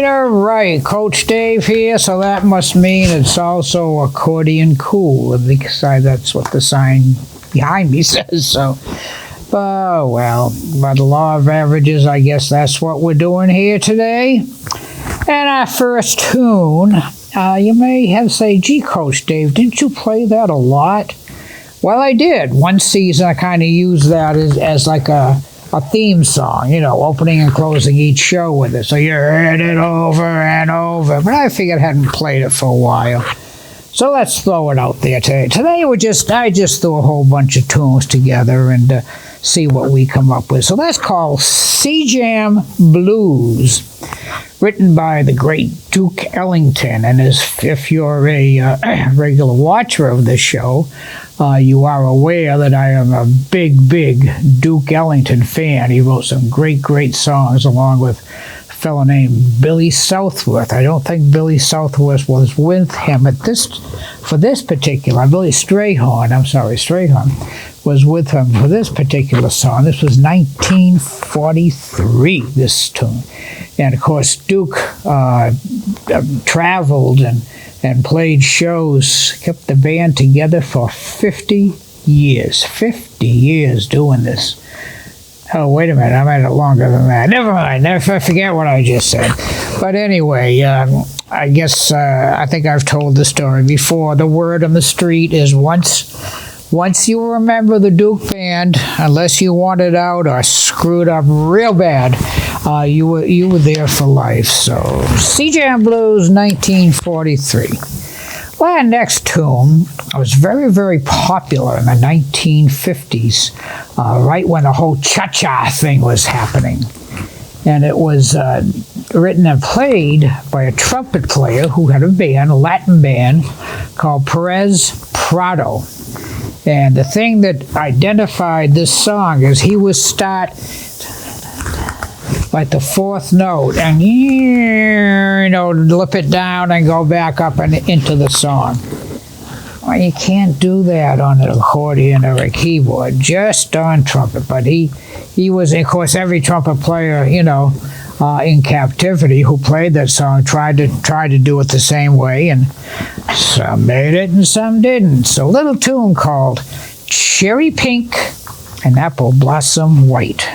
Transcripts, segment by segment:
All right. Coach Dave here, so that must mean it's also Accordion Cool. Because that's what the sign behind me says, so. Oh, well, by the law of averages, I guess that's what we're doing here today. And our first tune, you may have say, gee, Coach Dave, didn't you play that a lot? Well, I did. One season, I kind of used that as like a theme song, opening and closing each show with it. So you heard it over and over. But I figured I hadn't played it for a while. So let's throw it out there today. Today I just threw a whole bunch of tunes together and see what we come up with. So that's called C-Jam Blues, written by the great Duke Ellington. And if you're a regular watcher of this show, you are aware that I am a big Duke Ellington fan. He wrote some great songs along with a fellow named Billy Southworth. I don't think Billy Southworth was with him for this particular. Billy Strayhorn was with him for this particular song. This was 1943, this tune. And of course, Duke traveled and played shows, kept the band together for 50 years. 50 years doing this. Oh, wait a minute, I made it longer than that. Never mind, I forget what I just said. But anyway, I guess I think I've told the story before. The word on the street is once you remember the Duke Band, unless you wanted out or screwed up real bad, you were there for life. So, C-Jam Blues, 1943. Well, our next tune was very popular in the 1950s, right when the whole cha-cha thing was happening. And it was written and played by a trumpet player who had a Latin band, called Perez Prado. And the thing that identified this song is he would start like the fourth note and lip it down and go back up and into the song. Well, you can't do that on an accordion or a keyboard, just on trumpet. But he was, of course, every trumpet player, in captivity who played that song tried to do it the same way, and some made it and some didn't. So a little tune called Cherry Pink and Apple Blossom White.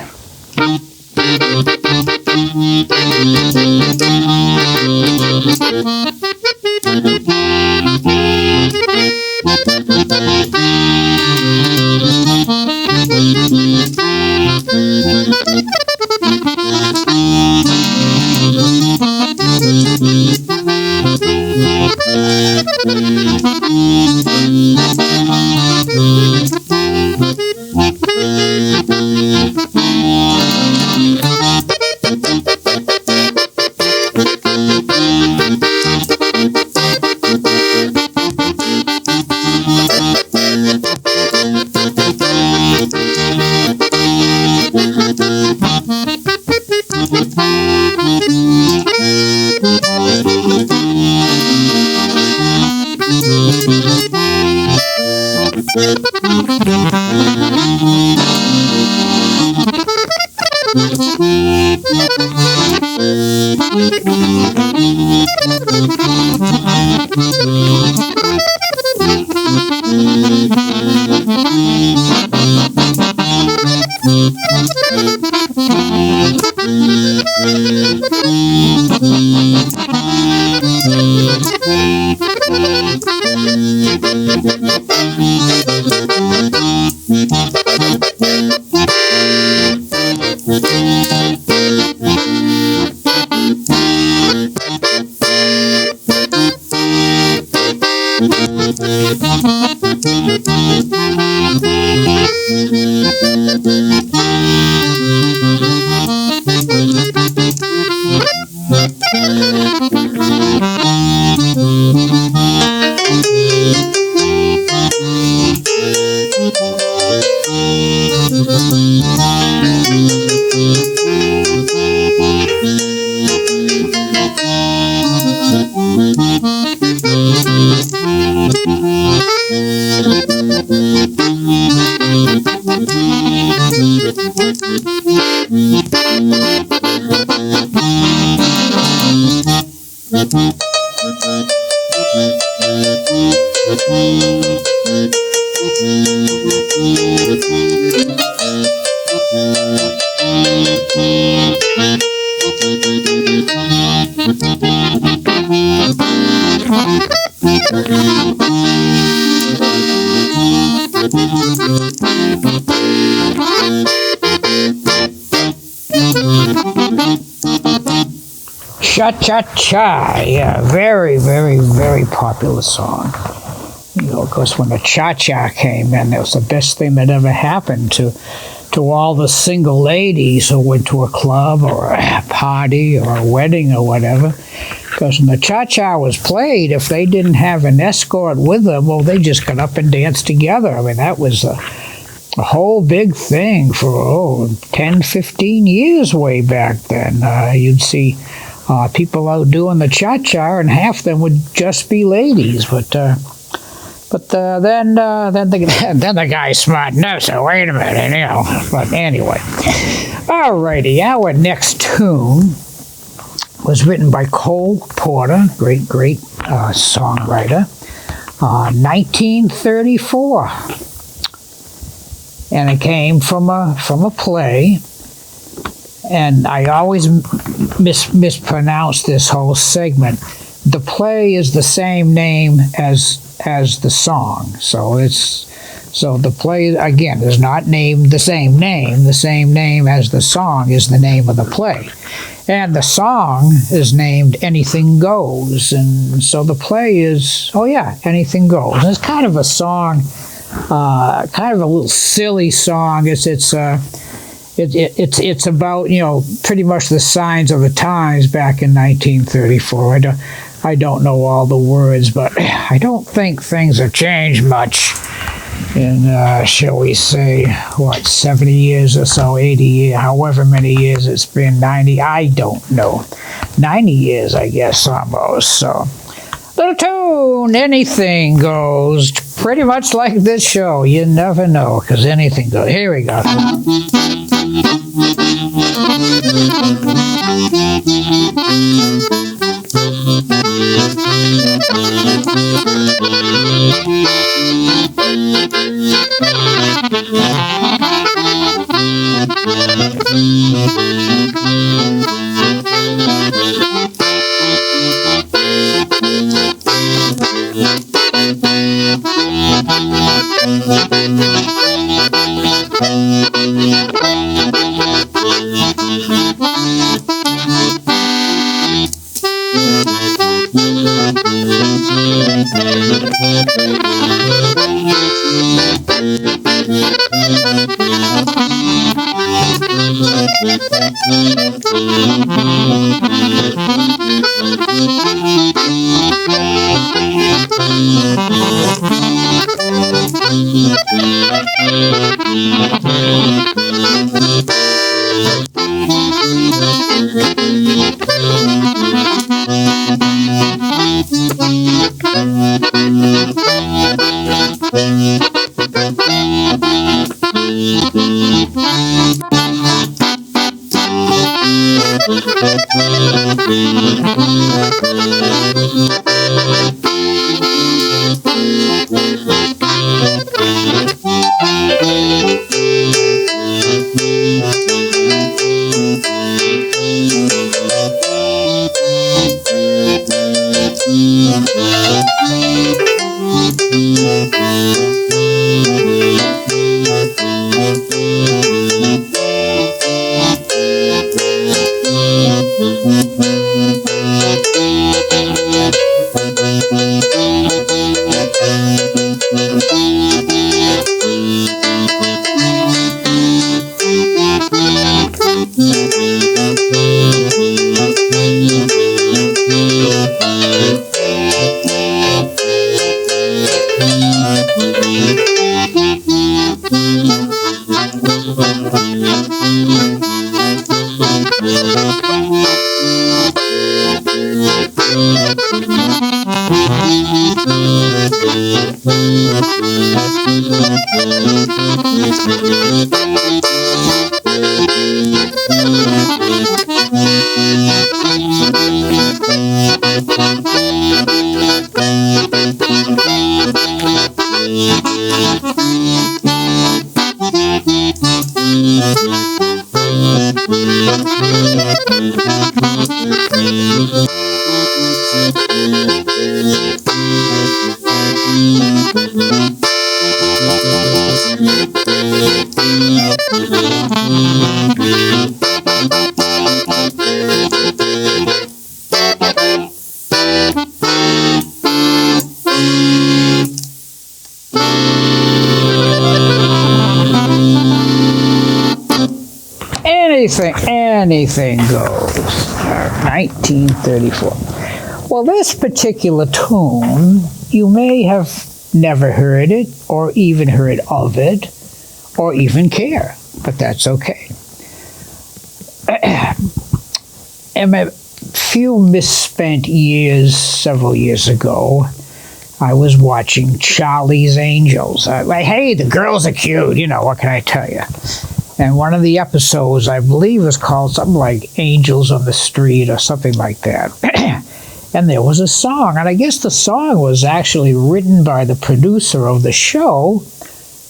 Cha-cha-cha, yeah, very, very, very popular song. You know, of course, when the cha-cha came in, it was the best thing that ever happened to all the single ladies who went to a club or a party or a wedding or whatever. Because when the cha-cha was played, if they didn't have an escort with them, well, they just got up and danced together. I mean, that was a whole big thing for, 10, 15 years way back then. You'd see people out doing the cha-cha, and half them would just be ladies. But then the guy smart enough, so wait a minute, you know. But anyway, alrighty, our next tune was written by Cole Porter, great songwriter, 1934, and it came from a play. And I always mispronounce this whole segment. The play is the same name as the song, so the play again is not named the same name. The same name as the song is the name of the play, and the song is named "Anything Goes," and so the play is "Anything Goes." And it's kind of a song, kind of a little silly song. It's about, pretty much the signs of the times back in 1934. I don't know all the words, but I don't think things have changed much in, shall we say, 70 years or so, 80 years, however many years it's been, 90, I don't know. 90 years, I guess, almost. So, little tune, "Anything Goes," pretty much like this show. You never know, because anything goes. Here we go. Anything goes. 1934. Well, this particular tune, you may have never heard it, or even heard of it, or even care, but that's okay. In a few misspent years, several years ago, I was watching Charlie's Angels. Like, hey, the girls are cute, you know, what can I tell you? And one of the episodes, I believe, was called something like Angels on the Street or something like that. And there was a song, and I guess the song was actually written by the producer of the show,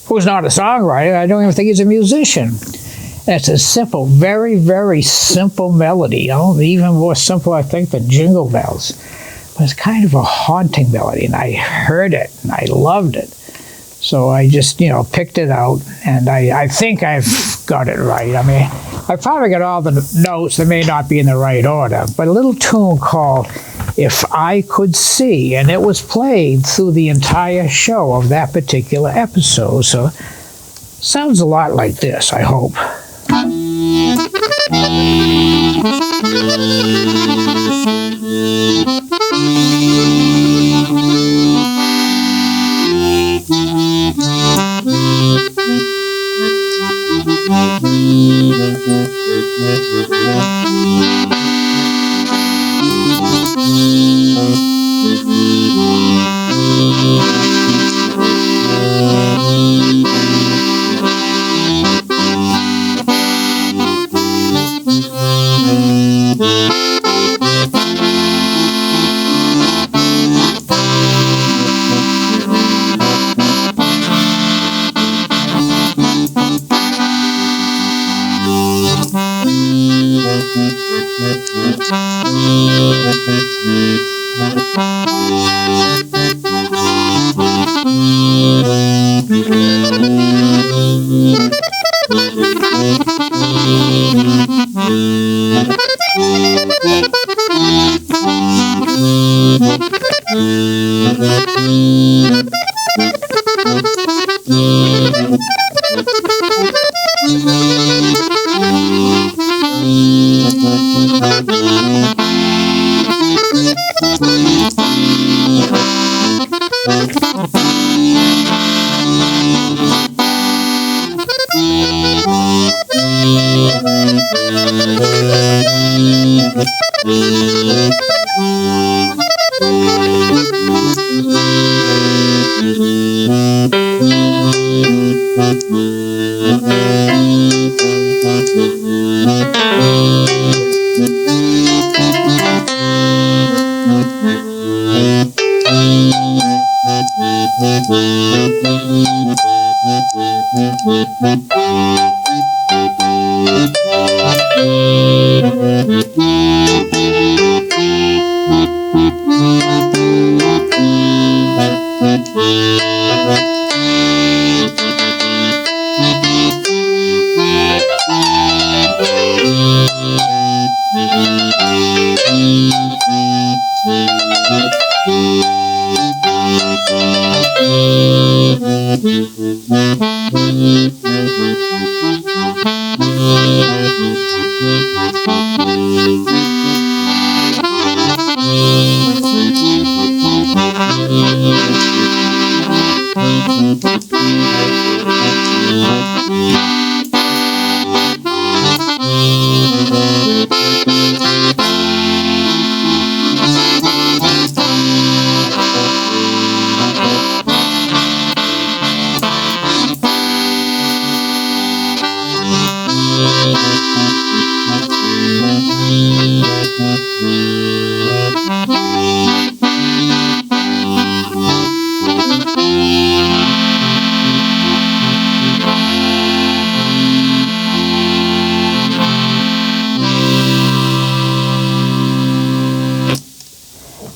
who's not a songwriter. I don't even think he's a musician. And it's a simple, very, very simple melody, you know, even more simple, I think, than Jingle Bells. But it's kind of a haunting melody, and I heard it, and I loved it. So I just, you know, picked it out, and I think I've got it right. I mean, I probably got all the notes. They may not be in the right order, but a little tune called If I Could See, and it was played through the entire show of that particular episode. So sounds a lot like this, I hope.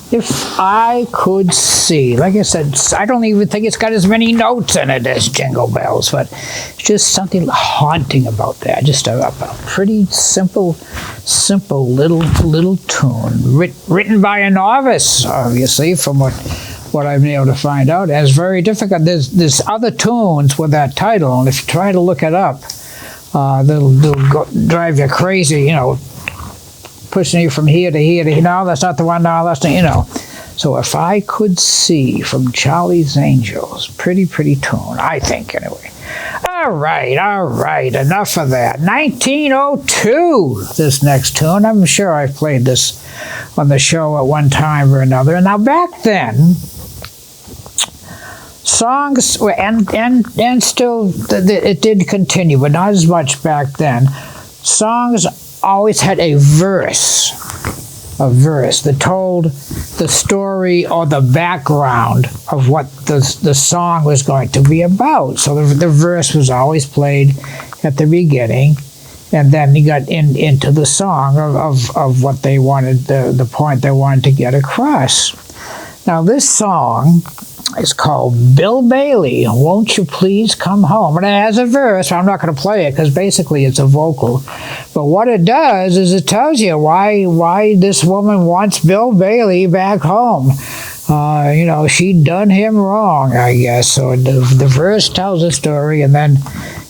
If I could see, like I said, I don't even think it's got as many notes in it as Jingle Bells, but it's just something haunting about that. Just a pretty simple little tune, written by a novice, obviously, from what I've been able to find out. And it's very difficult. There's other tunes with that title, and if you try to look it up, they'll drive you crazy, you know, pushing you from here to here to here. No, that's not the one. No, that's not, you know. So If I Could See from Charlie's Angels. Pretty tune, I think, anyway. All right. Enough of that. 1902, this next tune. I'm sure I've played this on the show at one time or another. And now back then, songs, and still, it did continue, but not as much back then. Songs always had a verse that told the story or the background of what the song was going to be about. So the verse was always played at the beginning, and then you got into the song of what they wanted, the point they wanted to get across. Now this song is called Bill Bailey, Won't You Please Come Home? And it has a verse. I'm not going to play it because basically it's a vocal. But what it does is it tells you why this woman wants Bill Bailey back home. You know, she done him wrong, I guess. So the verse tells a story, and then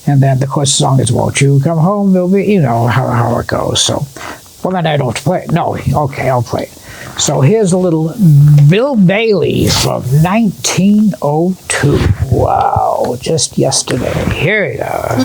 of course the song is Won't You Come Home, Bill Bailey? You know how it goes. So, well, then I don't play it. No, okay, I'll play it. So here's a little Bill Bailey from 1902. Wow, just yesterday. Here you go.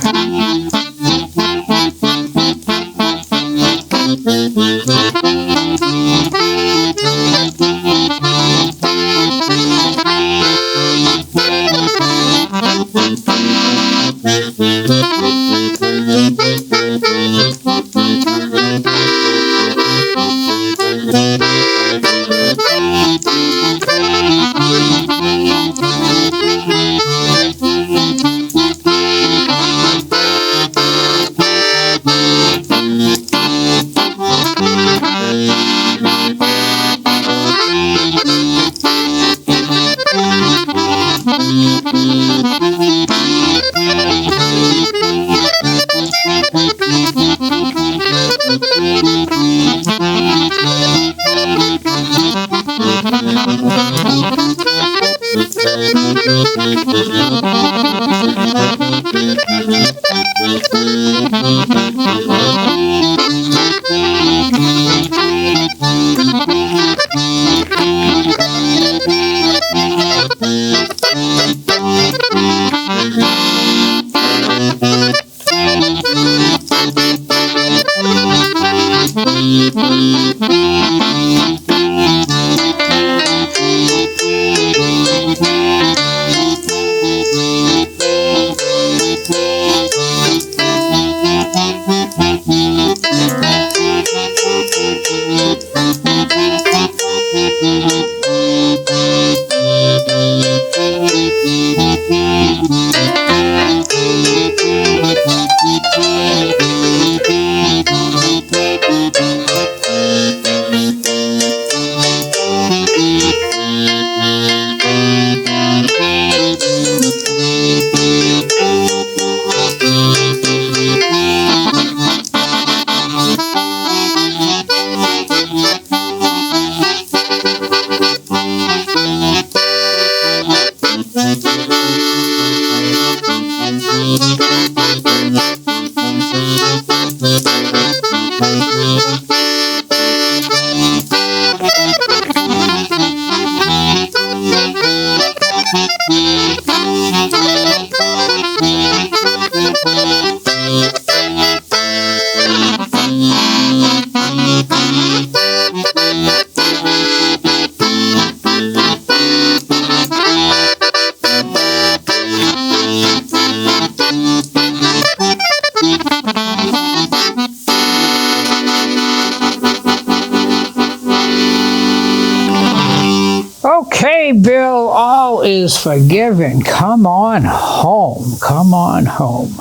Okay, Bill, all is forgiven. Come on home. Come on home.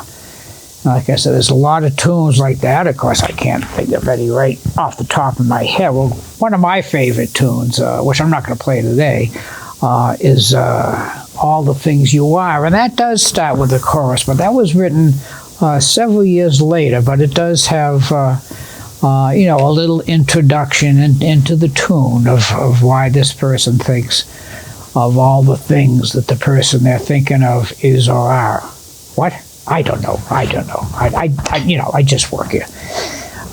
Like I said, there's a lot of tunes like that. Of course, I can't think of any right off the top of my head. Well, one of my favorite tunes, which I'm not going to play today, is All the Things You Are. And that does start with the chorus, but that was written several years later. But it does have, a little introduction into the tune of why this person thinks of all the things that the person they're thinking of is or are. What? I don't know. I just work here.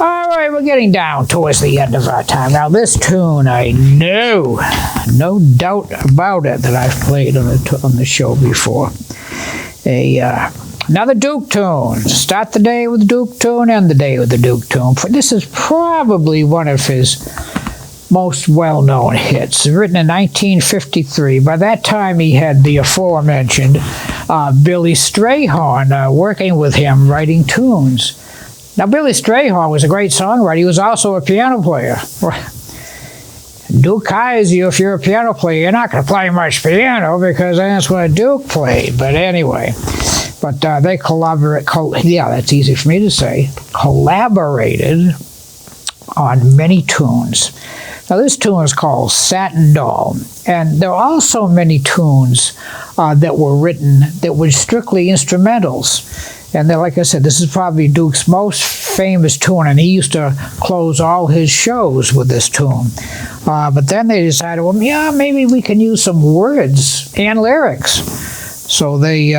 All right, we're getting down towards the end of our time. Now, this tune, I know, no doubt about it, that I've played on the show before. Another Duke tune. Start the day with the Duke tune, end the day with the Duke tune. This is probably one of his most well-known hits, written in 1953. By that time, he had the aforementioned Billy Strayhorn working with him, writing tunes. Now, Billy Strayhorn was a great songwriter. He was also a piano player. Duke hires you if you're a piano player. You're not going to play much piano because that's what Duke played. But anyway, they collaborate. That's easy for me to say. Collaborated on many tunes. Now, this tune is called Satin Doll, and there are also many tunes that were written that were strictly instrumentals. And like I said, this is probably Duke's most famous tune, and he used to close all his shows with this tune. But then they decided, well, yeah, maybe we can use some words and lyrics. So they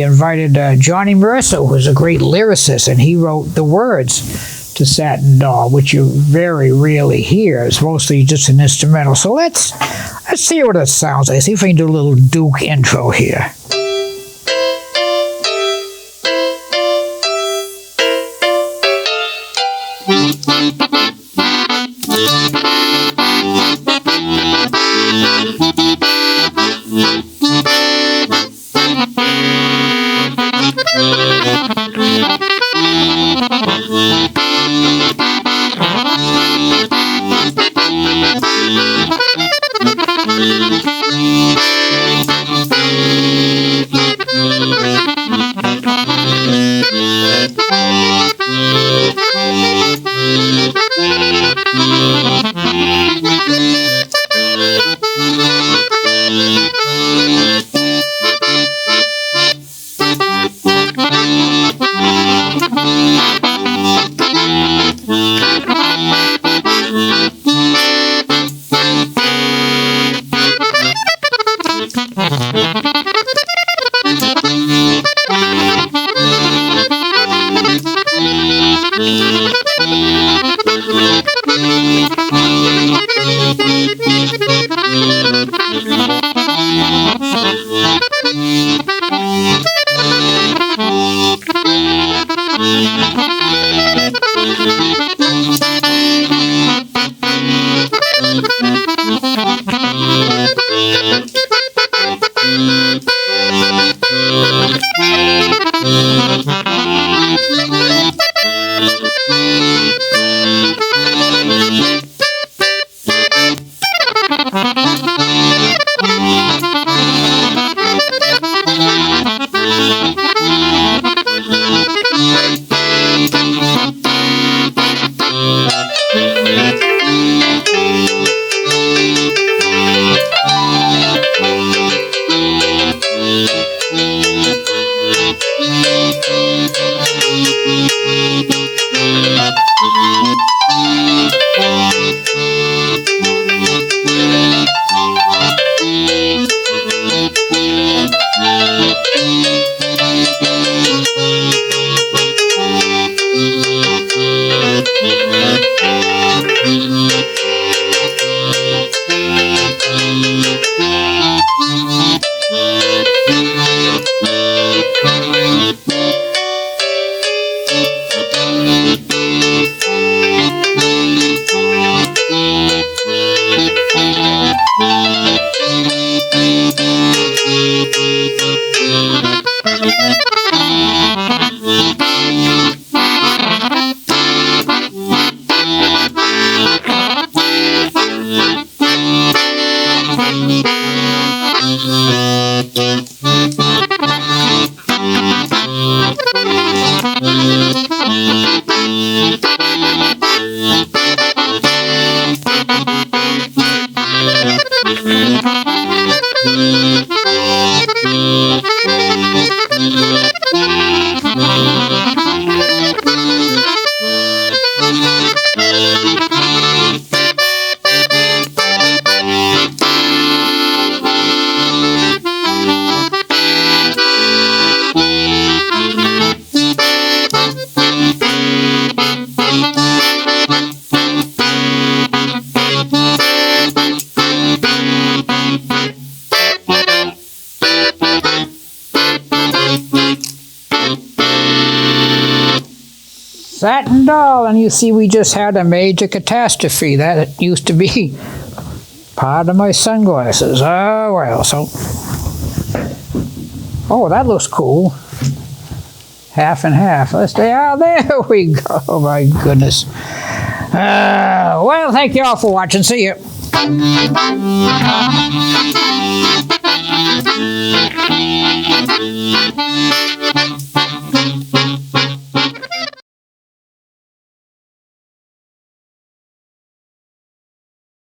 invited Johnny Mercer, who was a great lyricist, and he wrote the words to Satin Doll, which you very rarely hear. It's mostly just an instrumental. So let's see what it sounds like. See if we can do a little Duke intro here. Satin Doll, and you see we just had a major catastrophe. That used to be part of my sunglasses. Oh, well, so... Oh, that looks cool. Half and half. Let's stay out. There we go. Oh, my goodness. Well, thank you all for watching. See you.